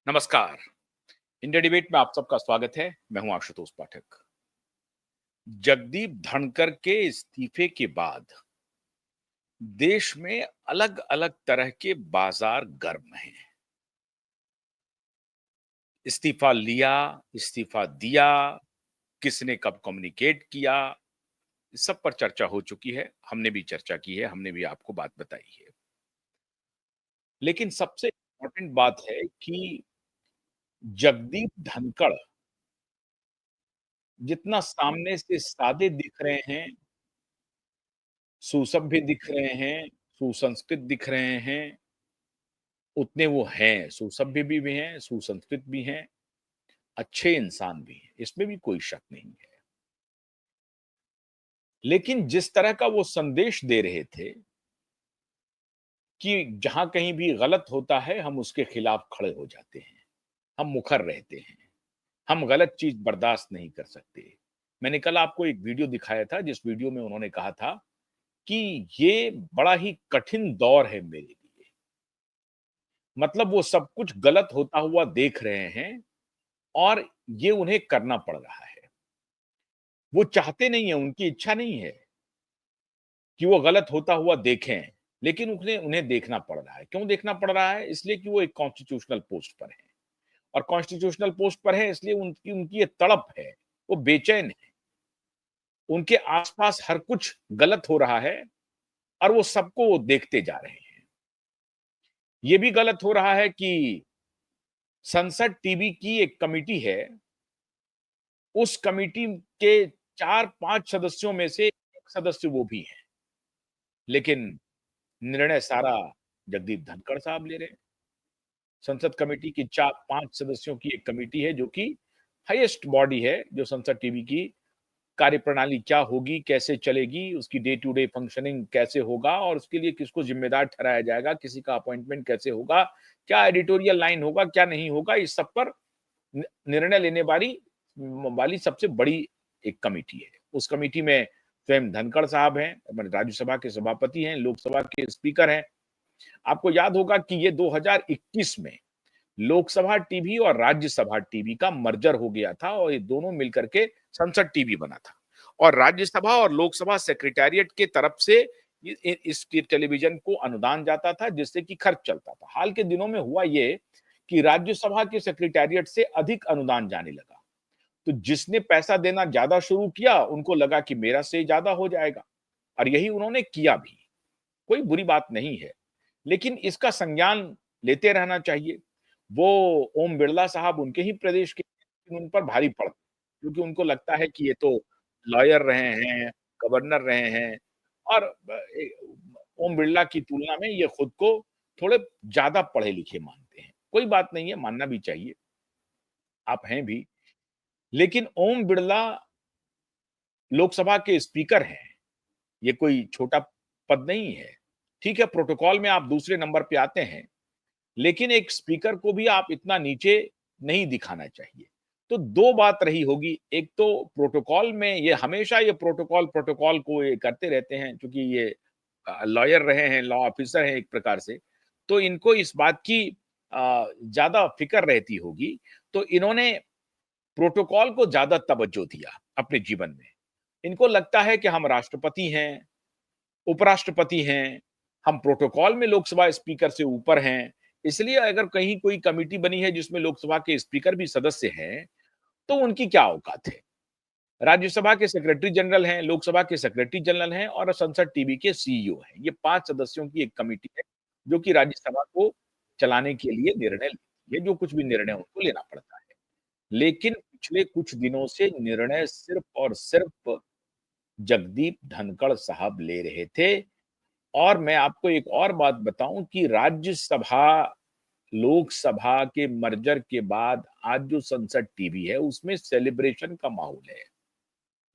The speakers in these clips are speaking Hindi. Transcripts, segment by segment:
नमस्कार। इंडिया डिबेट में आप सबका स्वागत है। मैं हूं आशुतोष पाठक। जगदीप धनखड़ के इस्तीफे के बाद देश में अलग-अलग तरह के बाजार गर्म हैं। इस्तीफा लिया, इस्तीफा दिया, किसने कब कम्युनिकेट किया, इस सब पर चर्चा हो चुकी है। हमने भी चर्चा की है, हमने भी आपको बात बताई है। लेकिन सबसे इम्पोर्टेंट बात है कि जगदीप धनखड़ जितना सामने से सादे दिख रहे हैं, सुसभ्य दिख रहे हैं, सुसंस्कृत दिख रहे हैं, उतने वो हैं, सुसभ्य भी हैं, सुसंस्कृत भी हैं, अच्छे इंसान भी हैं, इसमें भी कोई शक नहीं है। लेकिन जिस तरह का वो संदेश दे रहे थे कि जहाँ कहीं भी गलत होता है, हम उसके खिलाफ खड़े हो जाते हैं, हम मुखर रहते हैं, हम गलत चीज़ बर्दाश्त नहीं कर सकते। मैंने कल आपको एक वीडियो दिखाया था, जिस वीडियो में उन्होंने कहा था कि ये बड़ा ही कठिन दौर है मेरे लिए। मतलब वो सब कुछ गलत होता हुआ देख रहे हैं और ये उन्हें करना पड़ रहा है। वो चाहते नहीं हैं, उनकी इच्छा नहीं है कि वो गलत होता हुआ देखें, लेकिन उन्हें उन्हें देखना पड़ रहा है। क्यों देखना पड़ रहा है? इसलिए कि वो एक कॉन्स्टिट्यूशनल पोस्ट पर हैं और कॉन्स्टिट्यूशनल पोस्ट पर हैं इसलिए उनकी उनकी ये तड़प है, वो बेचैन हैं। उनके आस-पास हर कुछ गलत हो रहा है और वो सबको वो देखते जा रहे हैं। ये भी गलत हो रहा है कि संसद टीवी की एक कमिटी है, उस कमिटी के 4-5 सदस्यों में से 1 सदस्य वो भी हैं। लेकिन निर्णय सारा जगदीप धनखड़ साहब ले रहे हैं। संसद कमेटी की 4-5 सदस्यों की एक कमेटी है जो कि हाईएस्ट बॉडी है, जो संसद टीवी की कार्यप्रणाली क्या होगी, कैसे चलेगी, उसकी डे टू डे फंक्शनिंग कैसे होगा और उसके लिए किसको ज़िम्मेदार ठहराया जाएगा, किसी का अपॉइंटमेंट कैसे होगा, क्या एडिटोरियल लाइन होगा, क्या नहीं होगा, इस सब पर निर्णय लेने वाली सबसे बड़ी एक कमेटी है। उस कमेटी में स्वयं धनखड़ साहब हैं, राज्यसभा के सभापति हैं, लोकसभा के स्पीकर हैं। आपको याद होगा कि ये 2021 में लोकसभा टीवी और राज्यसभा टीवी का मर्जर हो गया था और ये दोनों मिलकर के संसद टीवी बना था और राज्यसभा और लोकसभा सेक्रेटेरिएट के तरफ से इस टेलीविजन को अनुदान जाता था जिससे कि खर्च चलता था। हाल के दिनों में हुआ ये कि राज्यसभा के सेक्रेटेरिएट से अधिक अनुदान जाने लगा। तो जिसने पैसा देना ज्यादा शुरू किया उनको लगा कि मेरा से ज्यादा हो जाएगा और यही उन्होंने किया भी। कोई बुरी बात नहीं है, लेकिन इसका संज्ञान लेते रहना चाहिए। वो ओम बिड़ला साहब उनके ही प्रदेश के, लेकिन उन पर भारी पड़ता है, क्योंकि उनको लगता है कि ये तो लॉयर रहे हैं, गवर्नर रहे हैं और ओम बिड़ला की तुलना में ये खुद को थोड़े ज़्यादा पढ़े-लिखे मानते हैं। कोई बात नहीं है, मानना भी चाहिए, आप हैं भी। लेकिन ओम बिड़ला लोकसभा के स्पीकर हैं, ये कोई छोटा पद नहीं है। ठीक है, प्रोटोकॉल में आप दूसरे नंबर पे आते हैं, लेकिन एक स्पीकर को भी आप इतना नीचे नहीं दिखाना चाहिए। तो 2 बात रही होगी, एक तो प्रोटोकॉल में ये हमेशा ये प्रोटोकॉल को ये करते रहते हैं क्योंकि ये लॉयर रहे हैं, लॉ ऑफिसर हैं एक प्रकार से, तो इनको इस बात की ज़्यादा फ़िक्र रहती होगी, तो इन्होंने प्रोटोकॉल को ज़्यादा तवज्जो दिया अपने जीवन में। इनको लगता है कि हम राष्ट्रपति हैं, उपराष्ट्रपति हैं, हम प्रोटोकॉल में लोकसभा स्पीकर से ऊपर हैं, इसलिए अगर कहीं कोई कमिटी बनी है जिसमें लोकसभा के स्पीकर भी सदस्य हैं, तो उनकी क्या औकात है? राज्यसभा के सेक्रेटरी जनरल हैं, लोकसभा के सेक्रेटरी जनरल हैं और संसद टीवी के सीईओ हैं। ये 5 सदस्यों की एक कमिटी है, जो कि राज्यसभा को चलाने के लिए निर्णय लेती है, जो कुछ भी निर्णय उनको लेना पड़ता है। लेकिन पिछले कुछ दिनों से निर्णय सिर्फ और सिर्फ जगदीप धनखड़ साहब ले रहे थे और मैं आपको एक और बात बताऊँ कि राज्यसभा, लोकसभा के मर्जर के बाद आज जो संसद टीवी है, उसमें सेलिब्रेशन का माहौल है।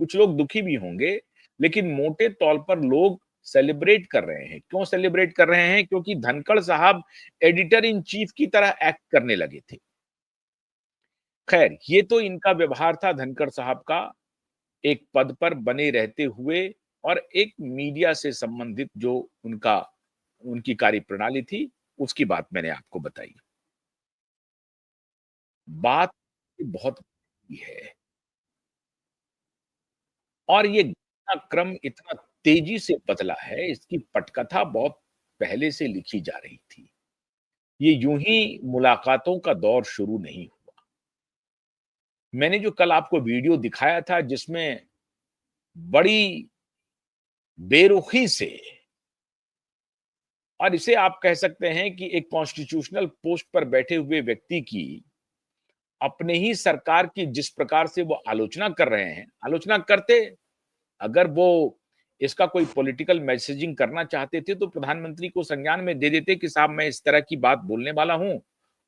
कुछ लोग दुखी भी होंगे, लेकिन मोटे तौर पर लोग सेलिब्रेट कर रहे हैं। क्यों सेलिब्रेट कर रहे हैं? क्योंकि धनखड़ साहब एडिटर इन चीफ की तरह एक्ट करने लगे थे। खैर, ये तो इनका व्यवहार था धनखड़ साहब का, एक पद पर बने रहते हुए और एक मीडिया से संबंधित जो उनका उनकी कार्यप्रणाली थी, उसकी बात मैंने आपको बताई। बात बहुत है और ये घटनाक्रम इतना तेजी से बदला है, इसकी पटकथा बहुत पहले से लिखी जा रही थी। ये यूं ही मुलाकातों का दौर शुरू नहीं हुआ। मैंने जो कल आपको वीडियो दिखाया था जिसमें बड़ी बेरुखी से और इसे आप कह सकते हैं कि एक कॉन्स्टिट्यूशनल पोस्ट पर बैठे हुए व्यक्ति की अपने ही सरकार की जिस प्रकार से वो आलोचना कर रहे हैं, आलोचना करते, अगर वो इसका कोई पॉलिटिकल मैसेजिंग करना चाहते थे तो प्रधानमंत्री को संज्ञान में दे देते कि साहब मैं इस तरह की बात बोलने वाला हूं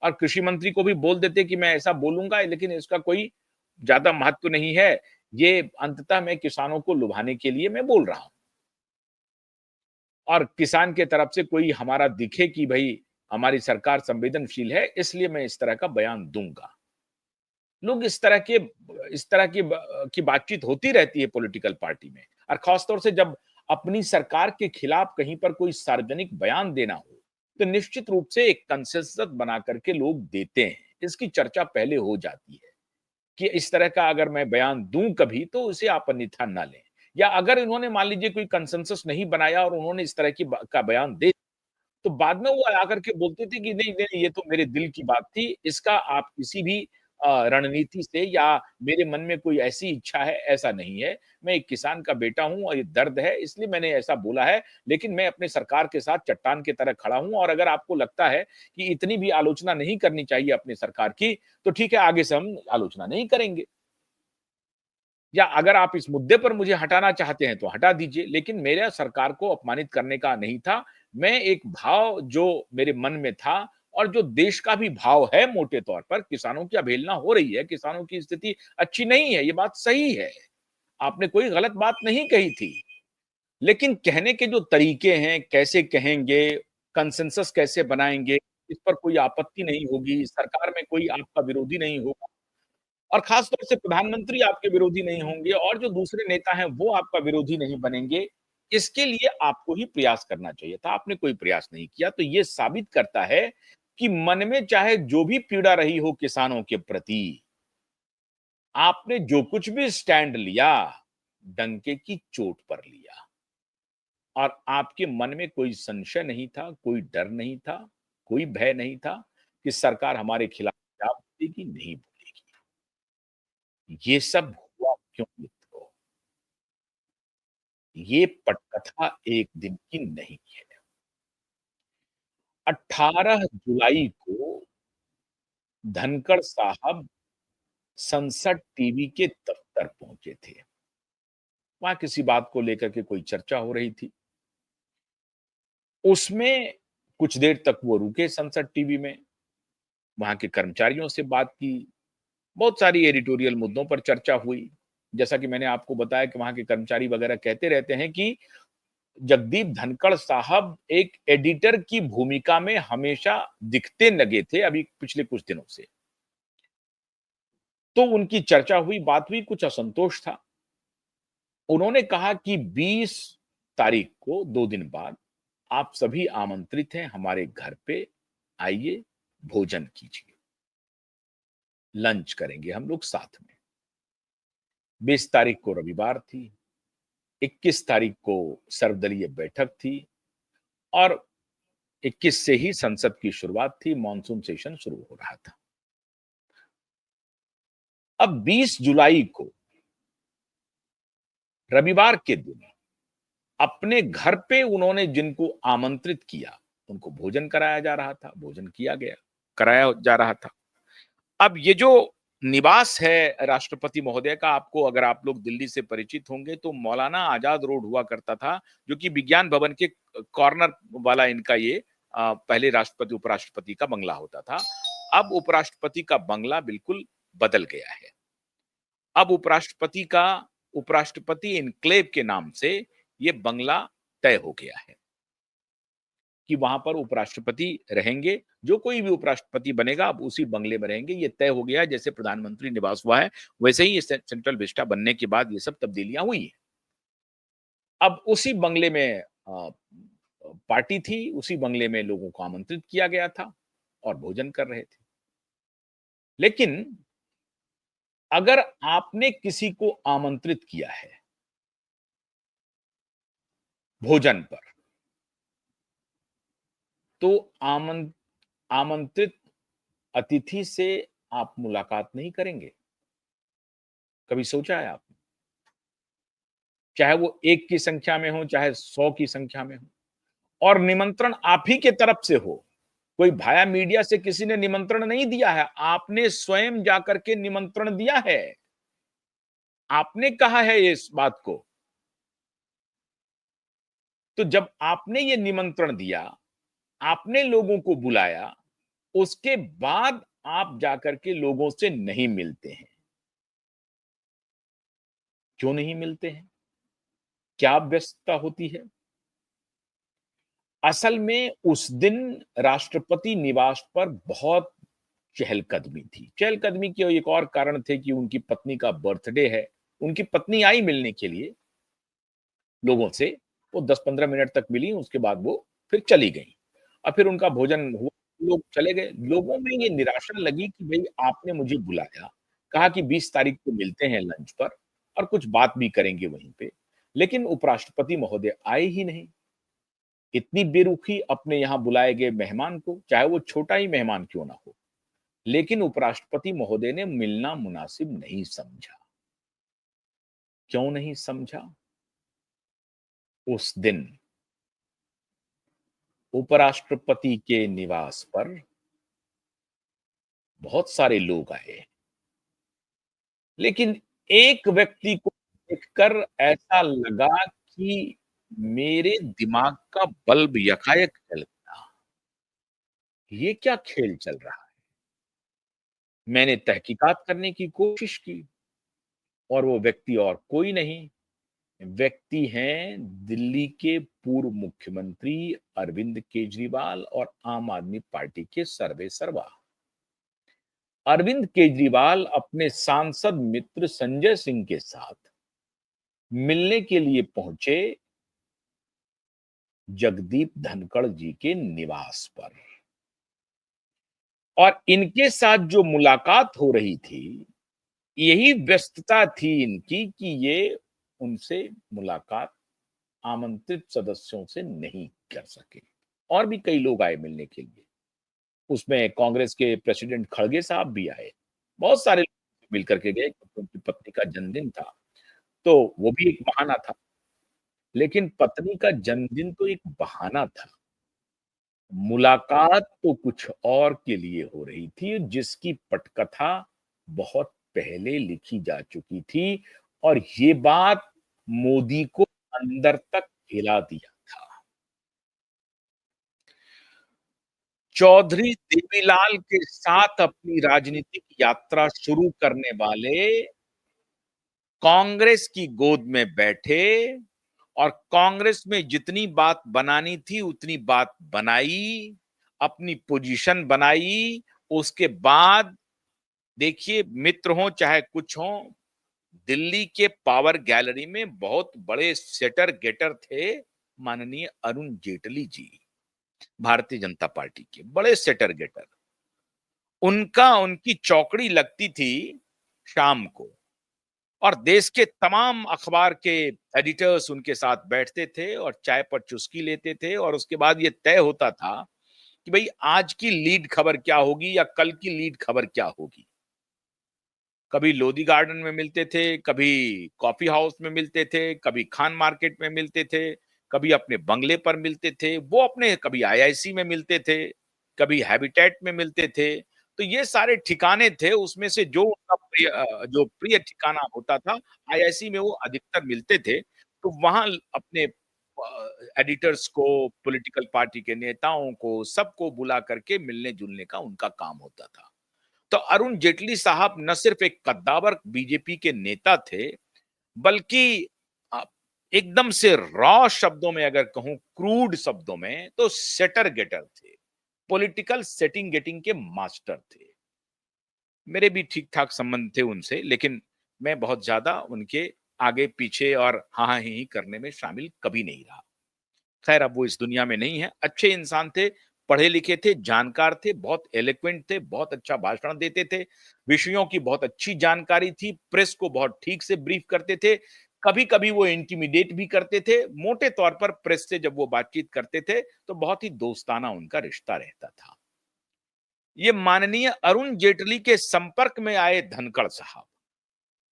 और कृषि मंत्री को भी बोल देते कि मैं ऐसा बोलूंगा लेकिन इसका कोई ज्यादा महत्व नहीं है, ये अंततः मैं किसानों को लुभाने के लिए मैं बोल रहा हूं और किसान के तरफ से कोई हमारा दिखे कि भाई हमारी सरकार संवेदनशील है इसलिए मैं इस तरह का बयान दूंगा। लोग इस तरह की बातचीत होती रहती है पॉलिटिकल पार्टी में और खास तौर से जब अपनी सरकार के खिलाफ कहीं पर कोई सार्वजनिक बयान देना हो तो निश्चित रूप से एक कंसेंसस बना करके लोग देते हैं, इसकी चर्चा पहले हो जाती है कि इस तरह का अगर मैं बयान दूं कभी तो उसे आप अन्यथा ना लें या अगर इन्होंने मान लीजिए कोई कंसेंसस नहीं बनाया और उन्होंने इस तरह का बयान दे तो बाद में वो आकर के बोलते थे कि नहीं, नहीं, ये तो मेरे दिल की बात थी, इसका आप किसी भी रणनीति से या मेरे मन में कोई ऐसी इच्छा है, ऐसा नहीं है। मैं एक किसान का बेटा हूँ और ये दर्द है, इसलिए मैंने ऐसा बोला है, लेकिन मैं अपने सरकार के साथ चट्टान की तरह खड़ा हूँ और अगर आपको लगता है कि इतनी भी आलोचना नहीं करनी चाहिए अपनी सरकार की, तो ठीक है, आगे से हम आलोचना नहीं करेंगे। या अगर आप इस मुद्दे पर मुझे हटाना चाहते हैं तो हटा दीजिए, लेकिन मेरा सरकार को अपमानित करने का नहीं था। मैं एक भाव जो मेरे मन में था और जो देश का भी भाव है मोटे तौर पर, किसानों की अवहेलना हो रही है, किसानों की स्थिति अच्छी नहीं है, ये बात सही है। आपने कोई गलत बात नहीं कही थी। लेकिन कहने के जो तरीके हैं, कैसे कहेंगे, कंसेंसस कैसे बनाएँगे, इस पर कोई आपत्ति नहीं होगी, सरकार में कोई आपका विरोधी नहीं होगा। और खास तौर से प्रधानमंत्री आपके विरोधी नहीं होंगे और जो दूसरे नेता हैं वो आपका विरोधी नहीं बनेंगे। इसके लिए आपको ही प्रयास करना चाहिए था, आपने कोई प्रयास नहीं किया। तो ये साबित करता है कि मन में चाहे जो भी पीड़ा रही हो किसानों के प्रति, आपने जो कुछ भी स्टैंड लिया, डंके की चोट पर लिया और आपके मन में कोई संशय नहीं था, कोई डर नहीं था, कोई भय नहीं था कि सरकार हमारे खिलाफ क्या बोलेगी, नहीं बोलेगी। ये सब हुआ क्यों मित्रों? ये पटकथा एक दिन की नहीं है। 18 जुलाई को धनखड़ साहब संसद टीवी के दफ्तर पहुंचे थे। वहां किसी बात को लेकर के कोई चर्चा हो रही थी। उसमें कुछ देर तक वो रुके संसद टीवी में, वहां के कर्मचारियों से बात की, बहुत सारी एडिटोरियल मुद्दों पर चर्चा हुई। जैसा कि मैंने आपको बताया कि वहां के कर्मचारी वगैरह कहते रहते हैं कि जगदीप धनखड़ साहब एक एडिटर की भूमिका में हमेशा दिखते लगे थे अभी पिछले कुछ दिनों से। तो उनकी चर्चा हुई, बात हुई, कुछ असंतोष था। उन्होंने कहा कि 20 तारीख को 2 दिन बाद आप सभी आमंत्रित हैं हमारे घर पे, आइए, भोजन कीजिए, लंच करेंगे हम लोग साथ में। 20 तारीख को रविवार थी, 21 तारीख को सर्वदलीय बैठक थी और 21 से ही संसद की शुरुआत थी, मॉनसून सेशन शुरू हो रहा था। अब 20 जुलाई को रविवार के दिन अपने घर पे उन्होंने जिनको आमंत्रित किया, उनको भोजन कराया जा रहा था, भोजन किया गया, कराया जा रहा था। अब ये जो निवास है राष्ट्रपति महोदय का, आपको अगर आप लोग दिल्ली से परिचित होंगे तो मौलाना आजाद रोड हुआ करता था, जो कि विज्ञान भवन के कॉर्नर वाला इनका ये पहले राष्ट्रपति उपराष्ट्रपति का बंगला होता था। अब उपराष्ट्रपति का बंगला बिल्कुल बदल गया है। अब उपराष्ट्रपति एन्क्लेव के नाम से ये बंगला तय हो गया है कि वहां पर उपराष्ट्रपति रहेंगे। जो कोई भी उपराष्ट्रपति बनेगा अब उसी बंगले में रहेंगे, ये तय हो गया है। जैसे प्रधानमंत्री निवास हुआ है वैसे ही ये सेंट्रल विस्टा बनने के बाद ये सब तब्दीलियां हुई हैं। अब उसी बंगले में पार्टी थी, उसी बंगले में लोगों को आमंत्रित किया गया था और भोजन कर रहे थे। लेकिन अगर आपने किसी को आमंत्रित किया है भोजन पर, तो आमंत्रित अतिथि से आप मुलाकात नहीं करेंगे? कभी सोचा है आपने? चाहे वो 1 की संख्या में हो, चाहे 100 की संख्या में हो, और निमंत्रण आप ही के तरफ से हो। कोई भाया मीडिया से किसी ने निमंत्रण नहीं दिया है, आपने स्वयं जाकर के निमंत्रण दिया है। आपने कहा है इस बात को। तो जब आपने ये निमंत्रण दिया, आपने लोगों को बुलाया, उसके बाद आप जाकर के लोगों से नहीं मिलते हैं। क्यों नहीं मिलते हैं? क्या व्यस्तता होती है? असल में उस दिन राष्ट्रपति निवास पर बहुत चहलकदमी थी। चहलकदमी के एक और कारण थे कि उनकी पत्नी का बर्थडे है। उनकी पत्नी आई मिलने के लिए लोगों से, वो 10-15 मिनट तक मिली, उसके बाद वो फिर चली गईं। और फिर उनका भोजन हुआ, लोग चले गए। लोगों में ये निराशा लगी कि भई आपने मुझे बुलाया, कहा कि 20 तारीख को मिलते हैं लंच पर और कुछ बात भी करेंगे वहीं पे, लेकिन उपराष्ट्रपति महोदय आए ही नहीं। इतनी बेरुखी अपने यहाँ बुलाए गए मेहमान को, चाहे वो छोटा ही मेहमान क्यों ना हो। लेकिन उपराष्ट्रपति महोदय ने मिलना मुनासिब नहीं समझा। क्यों नहीं समझा? उस दिन उपराष्ट्रपति के निवास पर बहुत सारे लोग आए, लेकिन एक व्यक्ति को देखकर ऐसा लगा कि मेरे दिमाग का बल्ब यकायक जल गया। ये क्या खेल चल रहा है? मैंने तहकीकात करने की कोशिश की और वो व्यक्ति और कोई नहीं, व्यक्ति हैं दिल्ली के पूर्व मुख्यमंत्री अरविंद केजरीवाल और आम आदमी पार्टी के सर्वेसर्वा। अरविंद केजरीवाल अपने सांसद मित्र संजय सिंह के साथ मिलने के लिए पहुंचे जगदीप धनखड़ जी के निवास पर, और इनके साथ जो मुलाकात हो रही थी, यही व्यस्तता थी इनकी कि ये उनसे मुलाकात आमंत्रित सदस्यों से नहीं कर सके। और भी कई लोग आए मिलने के लिए। उसमें कांग्रेस के प्रेसिडेंट खड़गे साहब भी आए। बहुत सारे लोग मिल कर के गए क्योंकि उनकी पत्नी का जन्मदिन था, तो वो भी एक बहाना था। लेकिन पत्नी का जन्मदिन तो एक बहाना था। मुलाकात तो कुछ और के लिए हो रही थी, जिसकी पटकथा बहुत पहले लिखी जा चुकी थी, और ये बात मोदी को अंदर तक हिला दिया था। चौधरी देवीलाल के साथ अपनी राजनीतिक यात्रा शुरू करने वाले कांग्रेस की गोद में बैठे और कांग्रेस में जितनी बात बनानी थी उतनी बात बनाई, अपनी पोजीशन बनाई। उसके बाद देखिए, मित्र हों चाहे कुछ हों, दिल्ली के पावर गैलरी में बहुत बड़े सेटर गेटर थे माननीय अरुण जेटली जी, भारतीय जनता पार्टी के बड़े सेटर गेटर। उनका उनकी चौकड़ी लगती थी शाम को, और देश के तमाम अखबार के एडिटर्स उनके साथ बैठते थे और चाय पर चुस्की लेते थे, और उसके बाद ये तय होता था कि भाई आज की लीड खबर क्या होगी या कल की लीड खबर क्या होगी। कभी लोधी गार्डन में मिलते थे, कभी कॉफी हाउस में मिलते थे, कभी खान मार्केट में मिलते थे, कभी अपने बंगले पर मिलते थे, वो अपने कभी आईआईसी में मिलते थे, कभी हैबिटेट में मिलते थे। तो ये सारे ठिकाने थे, उसमें से जो उनका जो प्रिय ठिकाना होता था, आईआईसी में वो अधिकतर मिलते थे। तो वहाँ अपने एडिटर्स को, पॉलिटिकल पार्टी के नेताओं को, सबको बुला करके मिलने-जुलने का उनका काम होता था। तो अरुण जेटली साहब न सिर्फ एक कद्दावर बीजेपी के नेता थे, बल्कि अ, एकदम से रॉ शब्दों में अगर कहूं, क्रूड शब्दों में, तो सेटर गेटर थे। पॉलिटिकल सेटिंग गेटिंग के मास्टर थे। मेरे भी ठीक-ठाक संबंध थे उनसे, लेकिन मैं बहुत ज्यादा उनके आगे पीछे और हाँ ही करने में शामिल कभी नहीं रहा। खैर अब वो इस दुनिया में नहीं है। अच्छे इंसान थे, पढ़े लिखे थे, जानकार थे, बहुत एलोक्वेंट थे, बहुत अच्छा भाषण देते थे, विषयों की बहुत अच्छी जानकारी थी, प्रेस को बहुत ठीक से ब्रीफ करते थे। कभी-कभी वो इंटिमिडेट भी करते थे। मोटे तौर पर प्रेस से जब वो बातचीत करते थे, तो बहुत ही दोस्ताना उनका रिश्ता रहता था। ये माननीय अरुण जेटली के संपर्क में आए धनखड़ साहब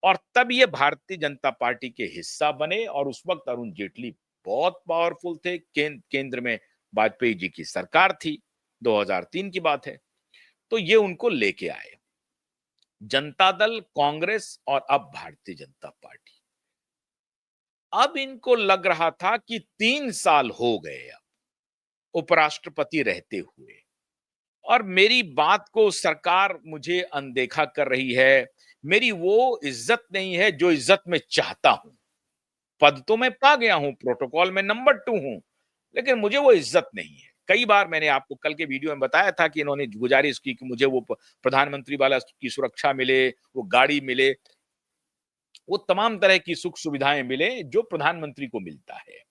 और तब ये भारतीय जनता पार्टी के हिस्सा बने और उस वक्त अरुण जेटली बहुत पावरफुल थे। केंद्र में वाजपेयी जी की सरकार थी, 2003 की बात है। तो ये उनको लेके आए, जनता दल, कांग्रेस और अब भारतीय जनता पार्टी। अब इनको लग रहा था कि 3 साल हो गए अब उपराष्ट्रपति रहते हुए और मेरी बात को सरकार मुझे अनदेखा कर रही है। मेरी वो इज्जत नहीं है जो इज्जत मैं चाहता हूं। पद तो मैं पा गया हूं, प्रोटोकॉल में नंबर 2 हूं, लेकिन मुझे वो इज्जत नहीं है। कई बार मैंने आपको कल के वीडियो में बताया था कि इन्होंने गुजारिश की कि मुझे वो प्रधानमंत्री वाला की सुरक्षा मिले, वो गाड़ी मिले, वो तमाम तरह की सुख सुविधाएं मिले जो प्रधानमंत्री को मिलता है।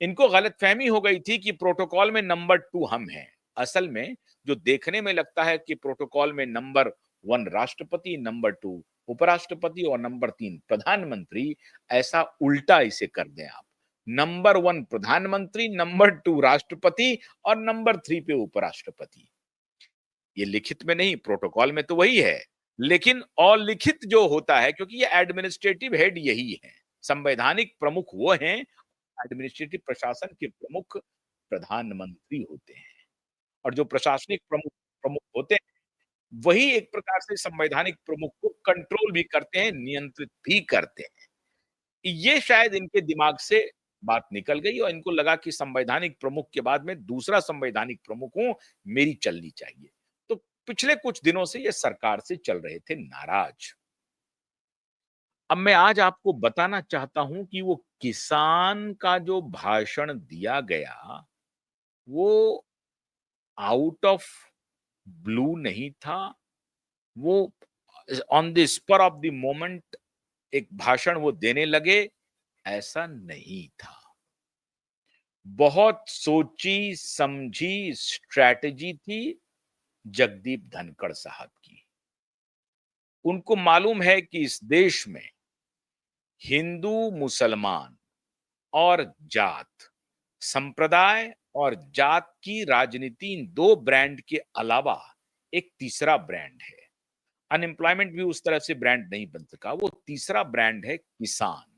इनको गलतफहमी हो गई थी कि प्रोटोकॉल में नंबर 2 हम हैं। असल में जो देखने में लगता है कि प्रोटोकॉल में नंबर 1 राष्ट्रपति, नंबर 2 उपराष्ट्रपति और नंबर 3 प्रधानमंत्री, ऐसा उल्टा इसे कर दें आप। नंबर 1 प्रधानमंत्री, नंबर 2 राष्ट्रपति और नंबर 3 पे उपराष्ट्रपति। ये लिखित में नहीं, प्रोटोकॉल में तो वही है, लेकिन अलिखित जो होता है, क्योंकि ये एडमिनिस्ट्रेटिव हेड यही है, संवैधानिक प्रमुख वो हैं, एडमिनिस्ट्रेटिव प्रशासन के प्रमुख प्रधानमंत्री होते हैं और जो प्रशासनिक प्रमुख प्रमुख होते हैं, वही एक प्रकार से संवैधानिक प्रमुख को कंट्रोल भी करते हैं, नियंत्रित भी करते हैं। ये शायद इनके दिमाग से बात निकल गई और इनको लगा कि संवैधानिक प्रमुख के बाद में दूसरा संवैधानिक प्रमुख हूं, मेरी चलनी चाहिए। तो पिछले कुछ दिनों से ये सरकार से चल रहे थे नाराज। अब मैं आज आपको बताना चाहता हूं कि वो किसान का जो भाषण दिया गया, वो आउट ऑफ ब्लू नहीं था। वो on the spur of the moment एक भाषण वो देने लगे, ऐसा नहीं था। बहुत सोची समझी स्ट्रैटेजी थी जगदीप धनखड़ साहब की। उनको मालूम है कि इस देश में हिंदू, मुसलमान और जात, संप्रदाय और जात की राजनीति, इन 2 ब्रांड के अलावा एक तीसरा ब्रांड है। अनएम्प्लॉयमेंट भी उस तरह से ब्रांड नहीं बन सका। वो तीसरा ब्रांड है किसान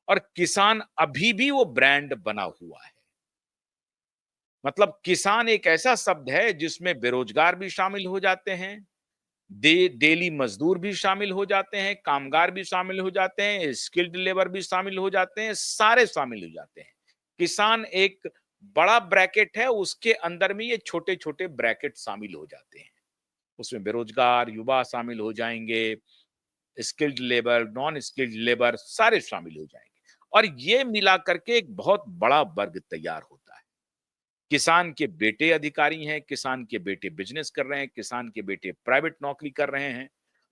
और किसान अभी भी वो ब्रांड बना हुआ है। मतलब किसान एक ऐसा शब्द है जिसमें बेरोजगार भी शामिल हो जाते हैं, डेली मजदूर भी शामिल हो जाते हैं, कामगार भी शामिल हो जाते हैं, स्किल्ड लेबर भी शामिल हो जाते हैं, सारे शामिल हो जाते हैं। किसान एक बड़ा ब्रैकेट है, उसके अंदर में ये छोटे-छोटे ब्रैकेट शामिल हो जाते हैं। उसमें बेरोजगार, युवा शामिल हो जाएंगे, skilled labour, non skilled labour सारे शामिल हो जाएंगे और ये मिला करके एक बहुत बड़ा वर्ग तैयार होता है। किसान के बेटे अधिकारी हैं, किसान के बेटे बिजनेस कर रहे हैं, किसान के बेटे प्राइवेट नौकरी कर रहे हैं।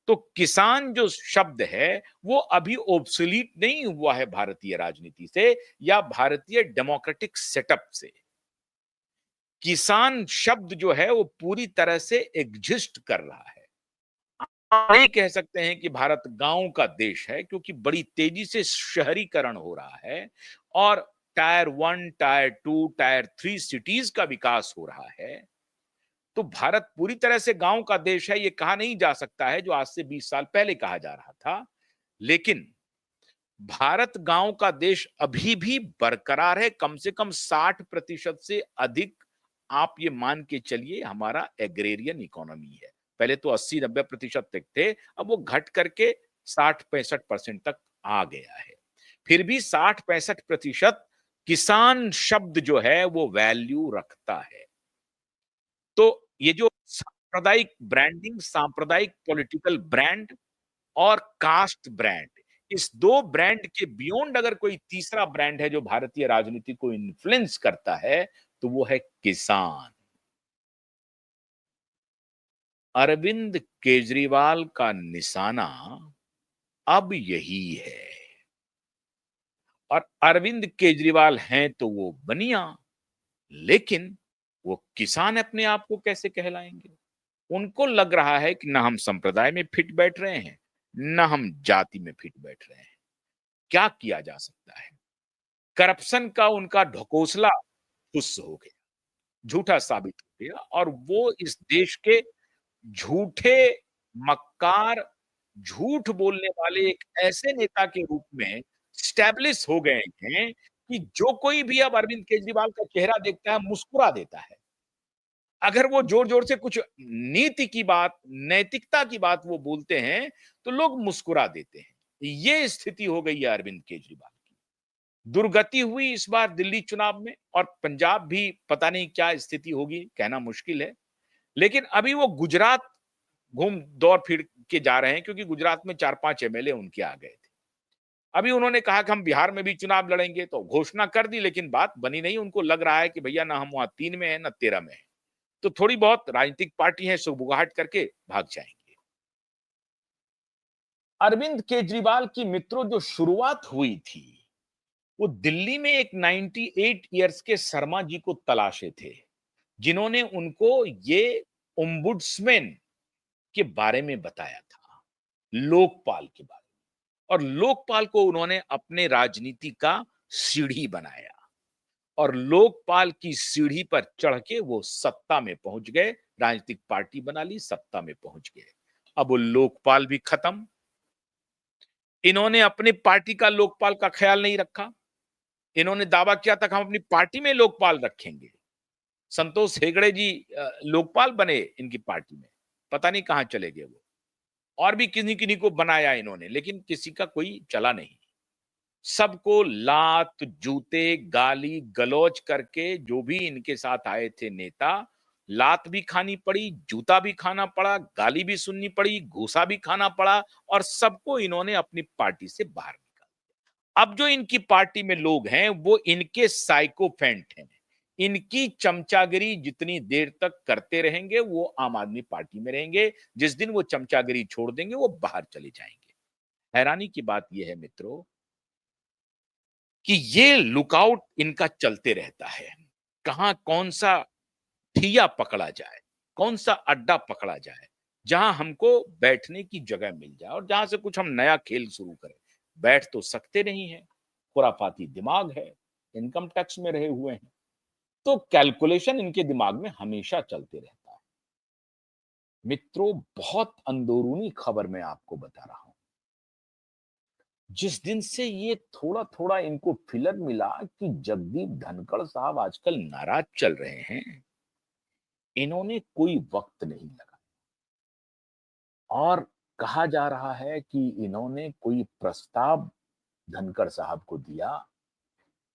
तो किसान जो शब्द है वो अभी ओब्सोलीट नहीं हुआ है भारतीय राजनीति से या भारतीय डेमोक्रेटिक सेटअप से। किसान शब्द जो है वो पूरी तरह से एग्जिस्ट कर रहा है। नहीं कह सकते हैं कि भारत गांव का देश है, क्योंकि बड़ी तेजी से शहरीकरण हो रहा है और टायर 1, टायर 2, टायर 3 सिटीज का विकास हो रहा है। तो भारत पूरी तरह से गांव का देश है, ये कहा नहीं जा सकता है, जो आज से 20 साल पहले कहा जा रहा था। लेकिन भारत गांव का देश अभी भी बरकरार है। कम से कम 60% से अधिक आप ये मान के चलिए हमारा एग्रेरियन इकोनॉमी है। पहले तो 80-90% तक थे, अब वो घट करके 60-65% तक आ गया है। फिर भी 60-65% किसान शब्द जो है वो वैल्यू रखता है। तो ये जो सांप्रदायिक ब्रांडिंग, सांप्रदायिक पॉलिटिकल ब्रांड और कास्ट ब्रांड, इस 2 ब्रांड के बियॉन्ड अगर कोई तीसरा ब्रांड है जो भारतीय राजनीति को इन्फ्लुएंस करता है, तो वो है किसान। अरविंद केजरीवाल का निशाना अब यही है और अरविंद केजरीवाल हैं तो वो बनिया, लेकिन वो किसान अपने आप को कैसे कहलाएँगे? उनको लग रहा है कि ना हम संप्रदाय में फिट बैठ रहे हैं, ना हम जाति में फिट बैठ रहे हैं। क्या किया जा सकता है? करप्शन का उनका ढकोसला फुस हो गया, झूठा साबित हो गया और वो इस देश के झूठे, मक्कार, झूठ बोलने वाले एक ऐसे नेता के रूप में एस्टैब्लिश हो गए हैं कि जो कोई भी अब अरविंद केजरीवाल का चेहरा देखता है, मुस्कुरा देता है। अगर वो ज़ोर-ज़ोर से कुछ नीति की बात, नैतिकता की बात वो बोलते हैं, तो लोग मुस्कुरा देते हैं। ये स्थिति हो गई है अरविंद केजरीवाल की। दुर्गति हुई इस बार दिल्ली चुनाव में और पंजाब भी पता नहीं क्या स्थिति होगी, कहना मुश्किल है। लेकिन अभी वो गुजरात घूम दौड़ फिर के जा रहे हैं क्योंकि गुजरात में 4-5 एमएलए उनके आ गए थे। अभी उन्होंने कहा कि हम बिहार में भी चुनाव लड़ेंगे, तो घोषणा कर दी लेकिन बात बनी नहीं। उनको लग रहा है कि भैया ना हम वहाँ 3 में हैं, ना 13 में हैं। तो थोड़ी बहुत राजनीतिक पार्टी है सुगबुगाहट करके भाग जाएँगे। अरविंद केजरीवाल की मित्रों जो शुरुआत हुई थी, वो दिल्ली में एक 98 इयर्स के शर्मा जी को तलाशे थे, जिन्होंने उनको ये ओम्बुड्समैन के बारे में बताया था, लोकपाल के बारे में और लोकपाल को उन्होंने अपने राजनीति का सीढ़ी बनाया और लोकपाल की सीढ़ी पर चढ़ के वो सत्ता में पहुंच गए, राजनीतिक पार्टी बना ली, सत्ता में पहुंच गए। अब वो लोकपाल भी खत्म। इन्होंने अपनी पार्टी का लोकपाल का ख्याल नहीं रखा। इन्होंने दावा किया था कि हम अपनी पार्टी में लोकपाल रखेंगे। संतोष हेगड़े जी लोकपाल बने इनकी पार्टी में। पता नहीं कहां चले गए वो। और भी किन्हीं-किन्हीं को बनाया इन्होंने, लेकिन किसी का कोई चला नहीं। सबको लात, जूते, गाली, गलौज करके जो भी इनके साथ आए थे नेता, लात भी खानी पड़ी, जूता भी खाना पड़ा, गाली भी सुननी पड़ी, घूसा भी खाना पड़ा और सबको इन्होंने अपनी पार्टी से बाहर निकाला। अब जो इनकी पार्टी में लोग हैं, वो इनके साइकोफेंट हैं। इनकी चमचागिरी जितनी देर तक करते रहेंगे, वो आम आदमी पार्टी में रहेंगे। जिस दिन वो चमचागिरी छोड़ देंगे, वो बाहर चले जाएंगे। हैरानी की बात यह है मित्रों कि ये लुकआउट इनका चलते रहता है। कहाँ कौन-सा ठिया पकड़ा जाए, कौन-सा अड्डा पकड़ा जाए, जहाँ हमको बैठने की जगह मिल जाए और जहाँ से कुछ हम नया खेल शुरू करें। बैठ तो सकते नहीं हैं, खुराफाती दिमाग है, इनकम टैक्स में रहे हुए हैं, तो कैलकुलेशन इनके दिमाग में हमेशा चलते रहता है। मित्रों, बहुत अंदरूनी खबर मैं आपको बता रहा हूँ। जिस दिन से ये थोड़ा-थोड़ा इनको फिलर मिला कि जगदीप धनखड़ साहब आजकल नाराज चल रहे हैं, इन्होंने कोई वक़्त नहीं लगाया और कहा जा रहा है कि इन्होंने कोई प्रस्ताव धनखड़ साहब को दिया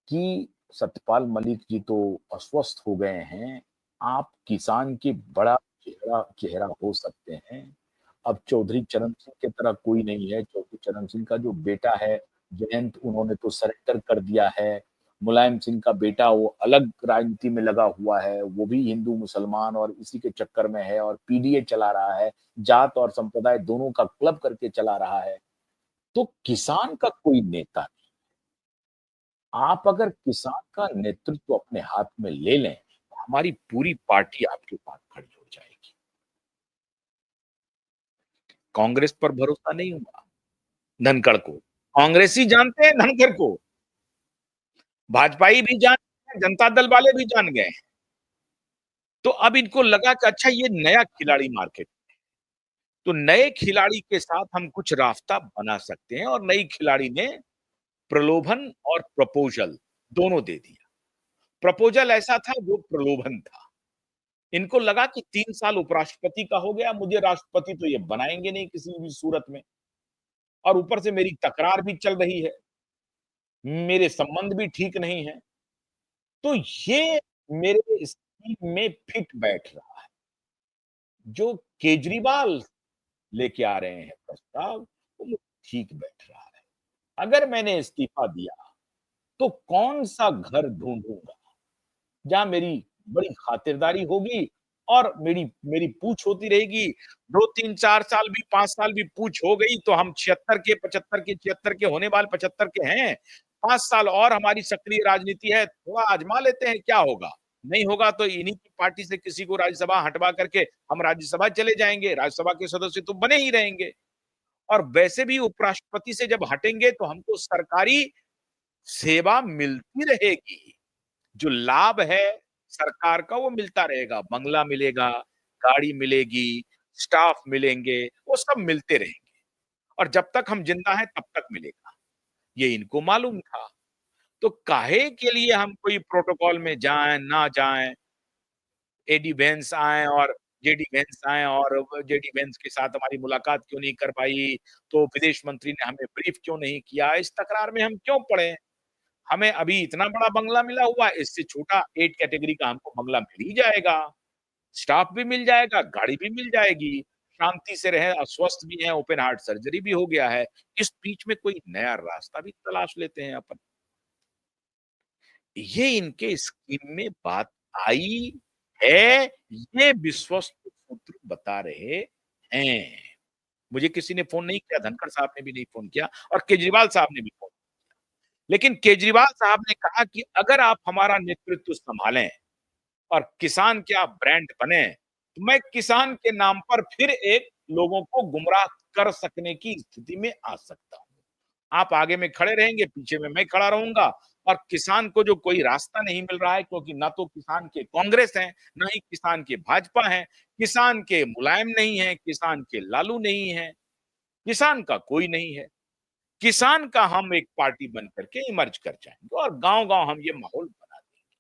कि सत्यपाल मलिक जी तो अस्वस्थ हो गए हैं, आप किसान के बड़ा चेहरा चेहरा हो सकते हैं। अब चौधरी चरण सिंह की तरह कोई नहीं है, चौधरी चरण सिंह का जो बेटा है जयंत उन्होंने तो सरेंडर कर दिया है। मुलायम सिंह का बेटा वो अलग राजनीति में लगा हुआ है, वो भी हिंदू मुसलमान और इसी के चक्कर में है और पीडीए चला रहा है, जात और संप्रदाय दोनों का क्लब करके चला रहा है। तो किसान का कोई नेता नहीं। आप अगर किसान का नेतृत्व अपने हाथ में ले लें, तो हमारी पूरी पार्टी आपके पास खड़ी हो जाएगी। कांग्रेस पर भरोसा नहीं हुआ धनखड़ को। कांग्रेसी जानते हैं धनखड़ को, भाजपाई भी जान गए, जनता दल वाले भी जान गए हैं। तो अब इनको लगा कि अच्छा ये नया खिलाड़ी मार्केट, तो नए खिलाड़ी के साथ हम कुछ राफ्ता बना सकते हैं और नई खिलाड़ी ने प्रलोभन और प्रपोज़ल दोनों दे दिया। प्रपोज़ल ऐसा था जो प्रलोभन था। इनको लगा कि 3 साल उपराष्ट्रपति का हो गया, मुझे राष्ट्रपति तो ये बनाएँगे नहीं किसी भी सूरत में और ऊपर से मेरी तकरार भी चल रही है, मेरे संबंध भी ठीक नहीं है। तो ये मेरे स्कीम में फिट बैठ रहा है। जो केजरीवाल लेके आ रहे हैं प्रस्ताव, वो मुझे ठीक बैठ रहा है। अगर मैंने इस्तीफा दिया, तो कौन-सा घर ढूँढूँगा, जहाँ मेरी बड़ी खातिरदारी होगी और मेरी मेरी पूछ होती रहेगी। 2, 3, 4 साल भी 5 साल भी पूछ हो गई, तो हम 76 के, 75 के, 76 के होने वाले 75 के हैं। 5 साल और हमारी सक्रिय राजनीति है, थोड़ा आज़मा लेते हैं, क्या होगा? नहीं होगा तो इन्हीं की पार्टी से किसी को राज्यसभा हटवा करके हम राज्यसभा चले जाएँगे, राज्यसभा के सदस्य तो बने ही रहेंगे। और वैसे भी उपराष्ट्रपति से जब हटेंगे तो हमको सरकारी सेवा मिलती रहेगी। जो लाभ है सरकार का वो मिलता रहेगा, बंगला मिलेगा, गाड़ी मिलेगी, स्टाफ मिलेंगे, वो सब मिलते रहेंगे और जब तक हम जिंदा हैं तब तक मिलेगा। ये इनको मालूम था। तो काहे के लिए हम कोई प्रोटोकॉल में जाएँ, ना जाएँ, एडी वेंस आएँ और जेडी वेंस आएँ और जेडी वेंस के साथ हमारी मुलाकात क्यों नहीं कर पाई, तो विदेश मंत्री ने हमें ब्रीफ क्यों नहीं किया, इस तकरार में हम क्यों पड़े? हमें अभी इतना बड़ा बंगला मिला हुआ है, इससे छोटा 8 कैटेगरी का हमको बंगला मिल ही जाएगा। स्टाफ भी मिल जाएगा, गाड़ी भी मिल जाएगी, शांति से रहें, अस्वस्थ भी हैं, ओपन हार्ट सर्जरी भी हो गया है। इस बीच में कोई नया रास्ता भी तलाश लेते हैं अपन। ये इनके स्कीम में बात आई है, ये विश्वस्त सूत्र बता रहे हैं। मुझे किसी ने फ़ोन नहीं किया, धनखड़ साहब ने भी नहीं फ़ोन किया और केजरीवाल साहब ने भी फ़ोन लेकिन केजरीवाल साहब ने कहा कि अगर आप हमारा नेतृत्व सँभालें और किसान के आप ब्रांड बने, तो मैं किसान के नाम पर फिर एक लोगों को गुमराह कर सकने की स्थिति में आ सकता हूँ। आप आगे में खड़े रहेंगे, पीछे में मैं खड़ा रहूँगा और किसान को जो कोई रास्ता नहीं मिल रहा है क्योंकि ना तो किसान के कांग्रेस है, ना ही किसान के भाजपा है, किसान के मुलायम नहीं है, किसान के लालू नहीं है, किसान का कोई नहीं है। किसान का हम एक पार्टी बन करके इमर्ज कर जाएँगे और गाँव-गाँव हम ये माहौल बना देंगे।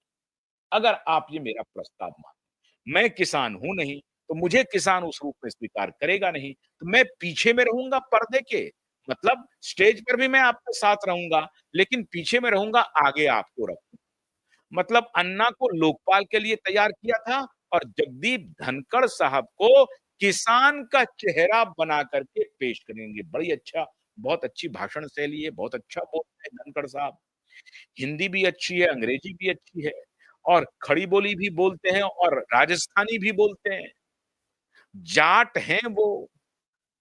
अगर आप ये मेरा प्रस्ताव मानें। मैं किसान हूँ नहीं, तो मुझे किसान उस रूप में स्वीकार करेगा नहीं, तो मैं पीछे में रहूँगा पर्दे के। मतलब स्टेज पर भी मैं आपके साथ रहूँगा, लेकिन पीछे में रहूँगा, आगे आपको रखूँगा। मतलब अन्ना को लोकपाल के लिए तैयार किया था और जगदीप धनखड़ साहब को किसान का चेहरा बना करके पेश करेंगे। बड़ी अच्छा बहुत अच्छी भाषण शैली है, बहुत अच्छा बोलते हैं धनखड़ साहब। हिंदी भी अच्छी है, अंग्रेजी भी अच्छी है और खड़ी बोली भी बोलते हैं और राजस्थानी भी बोलते हैं। जाट हैं वो।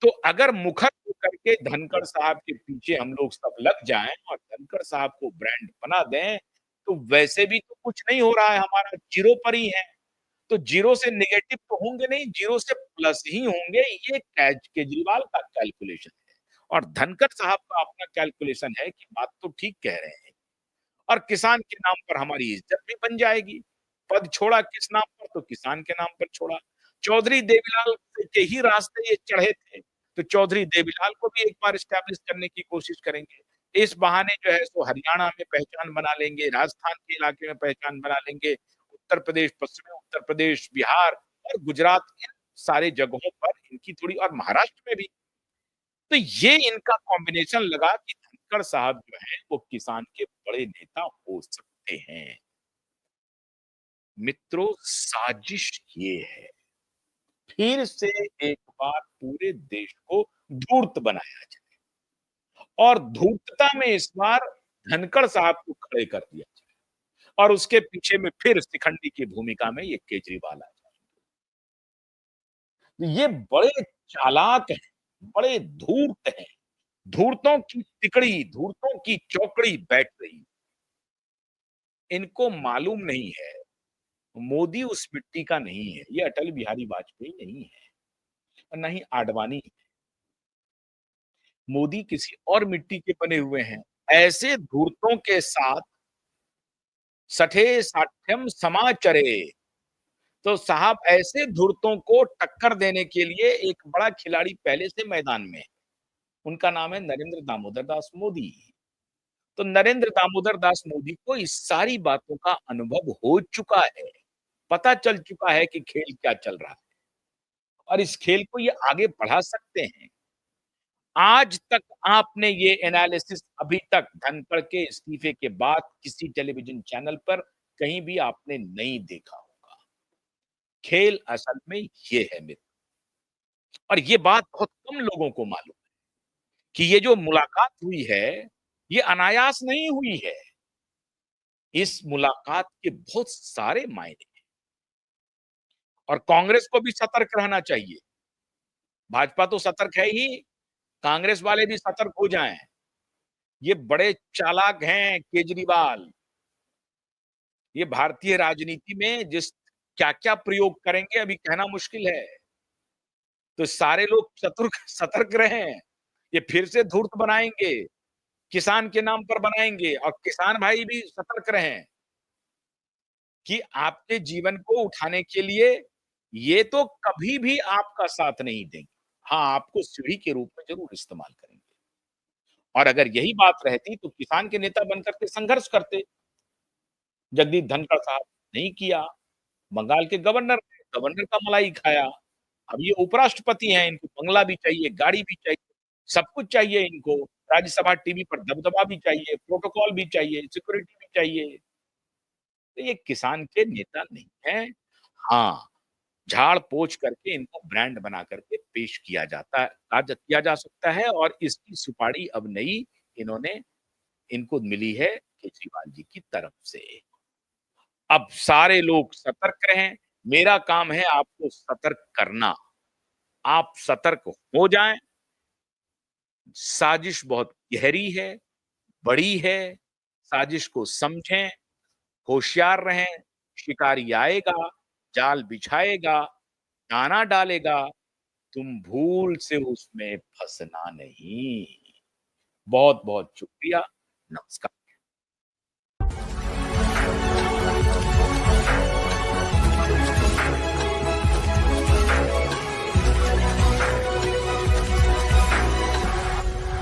तो अगर मुखर होकर के धनखड़ साहब के पीछे हम लोग सब लग जाएँ और धनखड़ साहब को ब्रांड बना दें, तो वैसे भी तो कुछ नहीं हो रहा है हमारा, ज़ीरो पर ही है। तो ज़ीरो से नेगेटिव तो होंगे नहीं, ज़ीरो से प्लस ही होंगे, ये केजरीवाल का कैलकुलेशन है। और धनखड़ साहब का अपना कैलकुलेशन है कि बात तो ठीक कह रहे हैं। और किसान के नाम पर हमारी इज़्ज़त भी बन जाएगी। पद छोड़ा किस नाम पर? तो किसान के नाम पर छोड़ा। चौधरी देवीलाल के ही रास्ते ये चढ़े थे, तो चौधरी देवीलाल को भी एक बार एस्टैब्लिश करने की कोशिश करेंगे। इस बहाने जो है सो हरियाणा में पहचान बना लेंगे, राजस्थान के इलाके में पहचान बना लेंगे, उत्तर प्रदेश, पश्चिमी उत्तर प्रदेश, बिहार और गुजरात इन सारे जगहों पर इनकी थोड़ी और महाराष्ट्र में भी। तो ये इनका कॉम्बिनेशन लगा कि धनखड़ साहब जो हैं वो किसान के बड़े नेता हो सकते हैं। मित्रों साजिश ये है, फिर से एक बार पूरे देश को धूर्त बनाया जाए और धूर्तता में इस बार धनखड़ साहब को खड़े कर दिया जाए और उसके पीछे में फिर शिखंडी की भूमिका में ये केजरीवाल आ जाए। तो ये बड़े चालाक हैं, बड़े धूर्त हैं, धूर्तों की तिकड़ी, धूर्तों की चौकड़ी बैठ रही। इनको मालूम नहीं है, मोदी उस मिट्टी का नहीं है, ये अटल बिहारी वाजपेयी नहीं है और ना ही आडवाणी है। मोदी किसी और मिट्टी के बने हुए हैं। ऐसे धूर्तों के साथ सठे साठ्यम समाचरे, तो साहब ऐसे धूर्तों को टक्कर देने के लिए एक बड़ा खिलाड़ी पहले से मैदान में है। उनका नाम है नरेंद्र दामोदर दास मोदी। तो नरेंद्र दामोदर दास मोदी को इस सारी बातों का अनुभव हो चुका है। पता चल चुका है कि खेल क्या चल रहा है और इस खेल को ये आगे बढ़ा सकते हैं। आज तक आपने ये एनालिसिस अभी तक धनखड़ के इस्तीफे के बाद किसी टेलीविज़न चैनल पर कहीं भी आपने नहीं देखा होगा। खेल असल में ये है मित्र और ये बात बहुत कम लोगों को मालूम है कि ये जो मुलाकात हुई है, ये अनायास नहीं हुई है। इस मुलाकात के बहुत सारे मायने हैं और कांग्रेस को भी सतर्क रहना चाहिए। भाजपा तो सतर्क है ही, कांग्रेस वाले भी सतर्क हो जाएँ। ये बड़े चालाक हैं केजरीवाल। ये भारतीय राजनीति में जिस क्या-क्या प्रयोग करेंगे अभी कहना मुश्किल है। तो सारे लोग सतर्क रहें। ये फिर से धूर्त बनाएँगे, किसान के नाम पर बनाएँगे और किसान भाई भी सतर्क रहें कि आपके जीवन को उठाने के लिए ये तो कभी भी आपका साथ नहीं देंगे। हाँ, आपको सीढ़ी के रूप में ज़रूर इस्तेमाल करेंगे। और अगर यही बात रहती तो किसान के नेता बनकर के संघर्ष करते। जगदीप धनखड़ साहब नहीं किया, बंगाल के गवर्नर थे, गवर्नर का मलाई खाया। अब ये उपराष्ट्रपति हैं, इनको बंगला भी चाहिए, गाड़ी भी चाहिए, सब कुछ चाहिए इनको। राज्यसभा टीवी पर दबदबा भी चाहिए, प्रोटोकॉल भी चाहिए, सिक्योरिटी भी चाहिए। तो ये किसान के नेता नहीं हैं। हाँ, झाड़-पोंछ करके इनको ब्रांड बना करके पेश किया जाता है किया जा सकता है और इसकी सुपारी अब नई इन्होंने इनको मिली है केजरीवाल जी की तरफ से। अब सारे लोग सतर्क रहें, मेरा काम है आपको सतर्क करना। आप सतर्क हो जाएँ, साजिश बहुत गहरी है, बड़ी है, साजिश को समझें, होशियार रहें, शिकारी आएगा, जाल बिछाएगा, दाना डालेगा, तुम भूल से उसमें फँसना नहीं। बहुत-बहुत शुक्रिया, नमस्कार।